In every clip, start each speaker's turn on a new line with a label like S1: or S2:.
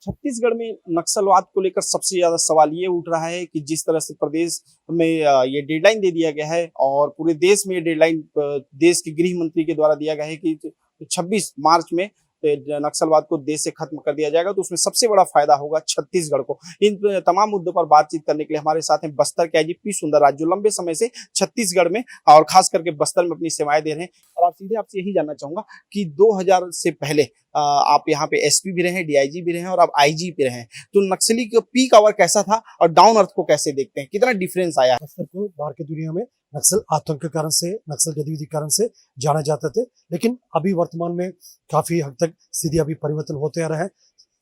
S1: छत्तीसगढ़ में नक्सलवाद को लेकर सबसे ज्यादा सवाल ये उठ रहा है कि जिस तरह से प्रदेश में ये डेडलाइन दे दिया गया है और पूरे देश में ये डेडलाइन देश के गृह मंत्री के द्वारा दिया गया है कि 26 मार्च में नक्सलवाद को देश से खत्म कर दिया जाएगा, तो उसमें सबसे बड़ा फायदा होगा छत्तीसगढ़ को। इन तमाम मुद्दों पर बातचीत करने के लिए हमारे साथ हैं बस्तर के आईजी पी. सुंदरराज, जो लंबे समय से छत्तीसगढ़ में और खास करके बस्तर में अपनी सेवाएं दे रहे हैं। और आप सीधे आपसे यही जानना चाहूंगा कि 2000 से पहले आप यहाँ पे एसपी भी रहे, डीआईजी भी रहे और आप आईजी भी रहे, तो नक्सली का पीक आवर कैसा था और डाउन अर्थ को कैसे देखते हैं, कितना डिफरेंस आया?
S2: बस्तर को बाहर की दुनिया में नक्सल आतंक के कारण से, नक्सल गतिविधि कारण से जाना जाते थे, लेकिन अभी वर्तमान में काफी हद तक स्थिति अभी परिवर्तन होते आ रहा है।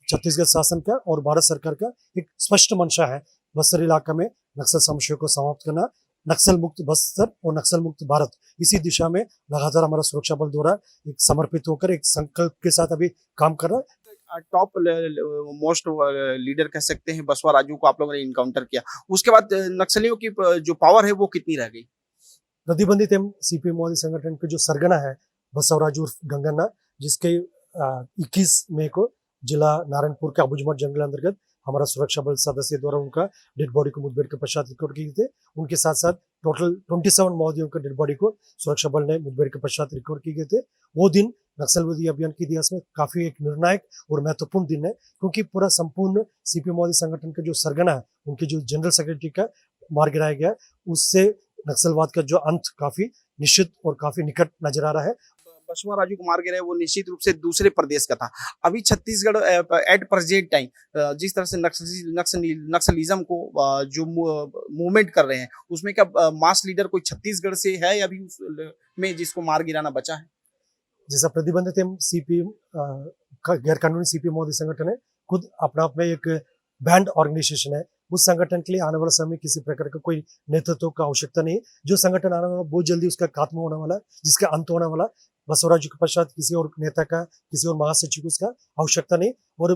S2: छत्तीसगढ़ शासन का और भारत सरकार का एक स्पष्ट मंशा है बस्तर इलाका में नक्सल समस्या को समाप्त करना, नक्सल मुक्त बस्तर और नक्सल मुक्त भारत। इसी दिशा में लगातार हमारा सुरक्षा बल द्वारा एक समर्पित होकर एक संकल्प के साथ अभी काम कर रहा है।
S1: टॉप मोस्ट लीडर कह सकते हैं बसवा राजू को आप लोगों ने इनकाउंटर किया, उसके बाद नक्सलियों की जो पावर है वो कितनी रह गई?
S2: प्रतिबंधित एवं सीपीएम मोदी संगठन के जो सरगना है बसवराजू गंगन्ना, जिसके 21 मई को जिला नारायणपुर के अबुझमठ जंगल अंतर्गत हमारा सुरक्षा बल सदस्य द्वारा उनका डेड बॉडी को मुठभेड़ के पश्चात रिकवर किए थे। उनके साथ साथ टोटल 27 माओवादियों के डेड बॉडी को सुरक्षा बल ने मुठभेड़ के पश्चात रिकवर किए गए थे। वो दिन नक्सलवादी अभियान के इतिहास में काफी एक निर्णायक और महत्वपूर्ण दिन है, क्योंकि पूरा संपूर्ण सीपीएम मोदी संगठन का जो सरगना है, उनके जो जनरल सेक्रेटरी का मार गिराया गया, उससे नक्सलवाद का जो अंत काफी निश्चित और काफी निकट नजर आ रहा है।
S1: बसवा राजू को मार गिराया वो निश्चित रूप से दूसरे प्रदेश का था। अभी छत्तीसगढ़ एट प्रेजेंट टाइम जिस तरह से नक्सलिज्म को जो मूवमेंट कर रहे हैं, उसमें क्या मास लीडर कोई छत्तीसगढ़ से है या अभी में जिसको मार गिराना बचा है?
S2: जैसा प्रतिबंधित सीपीएम गैर कानूनी सीपीएम मोदी संगठन है, खुद अपने आप में एक बैंड ऑर्गेनाइजेशन है। उस संगठन के लिए आने वाला समय किसी प्रकार का कोई नेतृत्व का आवश्यकता नहीं। जो संगठन आने वाला बहुत जल्दी उसका खात्मा होने वाला है, जिसका अंत होने वाला। बसवराजू के पश्चात किसी और नेता का, किसी और महासचिव को उसका आवश्यकता नहीं। और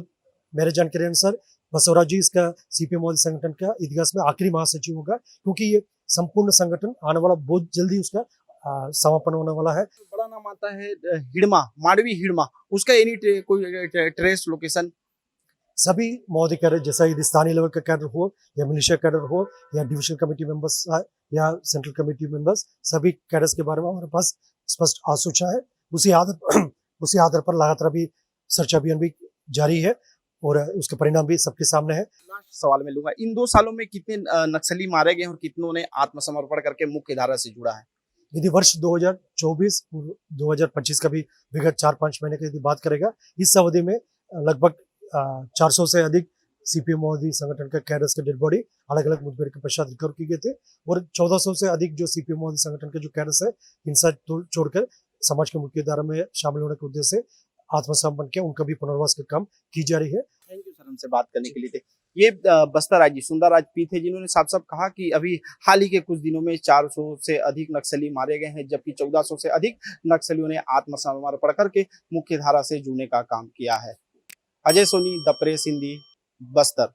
S2: मेरे जानकारी अनुसार बसवराजू इसका सीपीएम मोदी संगठन का इतिहास में आखिरी महासचिव होगा, क्योंकि ये संपूर्ण संगठन आने वाला बहुत जल्दी उसका समापन होने वाला है।
S1: बड़ा नाम आता है हिड़मा, माडवी हिड़मा, उसका एनी कोई ट्रेस लोकेशन?
S2: सभी महोदय कैडर, जैसा यदि स्थानीय लेवल का कैडर हो या मिलिशिया कैडर हो या डिविजन कमेटी मेंबर्स या सेंट्रल कमेटी मेंबर्स, सभी कैडर्स के बारे में हमारे पास स्पष्ट आसूचना है। उसी आधार पर लगातार अभी सर्च अभियान भी जारी है और उसके परिणाम भी सबके सामने है।
S1: सवाल में लूंगा, इन 2 सालों में कितने नक्सली मारे गए और कितनों ने आत्मसमर्पण करके मुख्य धारा से जुड़ा है?
S2: यदि वर्ष 2024 और 2025 का भी विगत 4-5 महीने की यदि बात करेगा, इस अवधि में लगभग 400 से अधिक सीपीएम मोदी संगठन का कैडर्स के डेड बॉडी अलग अलग मुठभेड़ के पश्चात रिकवर किए गए थे और 1400 से अधिक जो सीपीएम मोदी संगठन के जो कैडर्स है, हिंसा छोड़कर समाज के मुख्य धारा में शामिल होने के उद्देश्य से आत्मसमर्पण किया, उनका भी पुनर्वास का काम की जा रही है।
S1: थैंक यू सर, हमसे बात करने के लिए। ये बस्तर आईजी सुंदरराज पी थे, जिन्होंने साफ साफ कहा कि अभी हाल ही के कुछ दिनों में 400 से अधिक नक्सली मारे गए हैं, जबकि 1400 से अधिक नक्सलियों ने आत्मसमर्पण करके मुख्य धारा से जुड़ने का काम किया है। Ajay Soni, the press Hindi, Bastar.